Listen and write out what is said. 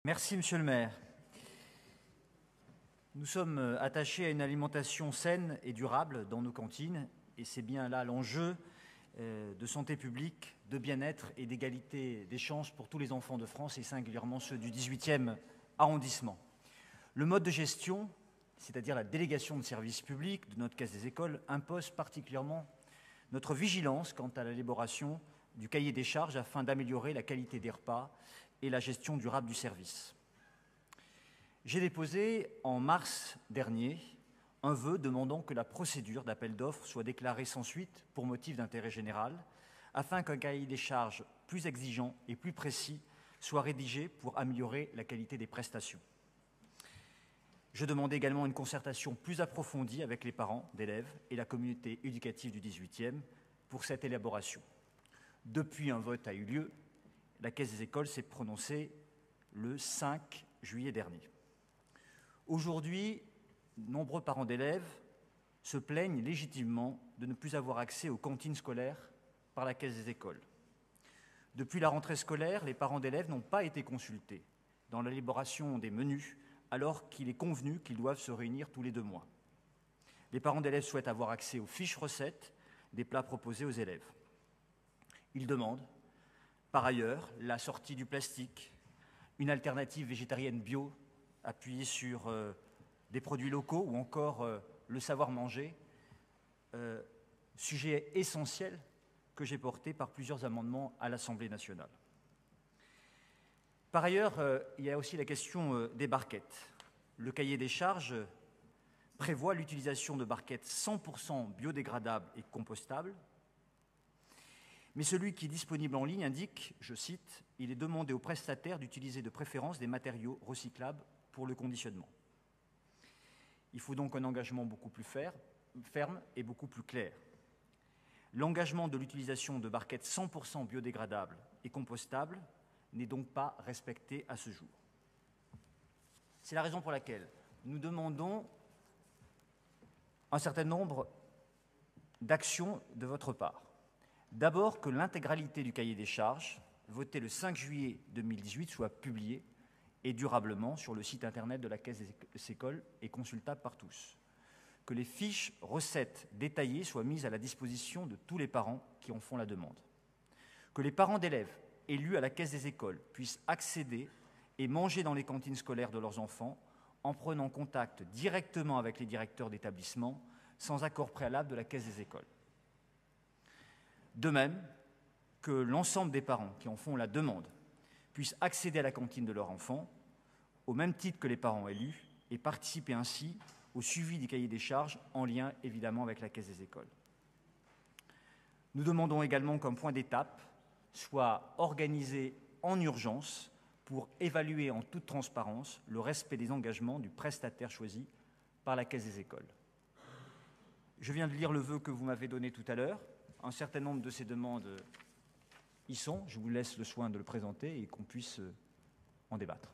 Merci, Monsieur le maire. Nous sommes attachés à une alimentation saine et durable dans nos cantines, et c'est bien là l'enjeu de santé publique, de bien-être et d'égalité des chances pour tous les enfants de France, et singulièrement ceux du 18e arrondissement. Le mode de gestion, c'est-à-dire la délégation de services publics de notre Caisse des écoles, impose particulièrement notre vigilance quant à l'élaboration du cahier des charges afin d'améliorer la qualité des repas et la gestion durable du service. J'ai déposé en mars dernier un vœu demandant que la procédure d'appel d'offres soit déclarée sans suite pour motif d'intérêt général, afin qu'un cahier des charges plus exigeant et plus précis soit rédigé pour améliorer la qualité des prestations. Je demandais également une concertation plus approfondie avec les parents d'élèves et la communauté éducative du 18e pour cette élaboration. Depuis un vote a eu lieu, la Caisse des écoles s'est prononcée le 5 juillet dernier. Aujourd'hui, nombreux parents d'élèves se plaignent légitimement de ne plus avoir accès aux cantines scolaires par la Caisse des écoles. Depuis la rentrée scolaire, les parents d'élèves n'ont pas été consultés dans l'élaboration des menus, alors qu'il est convenu qu'ils doivent se réunir tous les 2 mois. Les parents d'élèves souhaitent avoir accès aux fiches recettes des plats proposés aux élèves. Ils demandent, par ailleurs, la sortie du plastique, une alternative végétarienne bio appuyée sur des produits locaux ou encore le savoir-manger, sujet essentiel que j'ai porté par plusieurs amendements à l'Assemblée nationale. Par ailleurs, il y a aussi la question des barquettes. Le cahier des charges prévoit l'utilisation de barquettes 100% biodégradables et compostables, mais celui qui est disponible en ligne indique, je cite, « Il est demandé aux prestataires d'utiliser de préférence des matériaux recyclables pour le conditionnement ». Il faut donc un engagement beaucoup plus ferme et beaucoup plus clair. L'engagement de l'utilisation de barquettes 100% biodégradables et compostables n'est donc pas respecté à ce jour. C'est la raison pour laquelle nous demandons un certain nombre d'actions de votre part. D'abord, que l'intégralité du cahier des charges, voté le 5 juillet 2018, soit publiée et durablement sur le site internet de la Caisse des écoles et consultable par tous. Que les fiches recettes détaillées soient mises à la disposition de tous les parents qui en font la demande. Que les parents d'élèves élus à la Caisse des écoles puissent accéder et manger dans les cantines scolaires de leurs enfants en prenant contact directement avec les directeurs d'établissement sans accord préalable de la Caisse des écoles. De même, que l'ensemble des parents qui en font la demande puissent accéder à la cantine de leur enfant au même titre que les parents élus et participer ainsi au suivi du cahier des charges en lien évidemment avec la Caisse des écoles. Nous demandons également qu'un point d'étape soit organisé en urgence pour évaluer en toute transparence le respect des engagements du prestataire choisi par la Caisse des écoles. Je viens de lire le vœu que vous m'avez donné tout à l'heure. Un certain nombre de ces demandes y sont. Je vous laisse le soin de le présenter et qu'on puisse en débattre.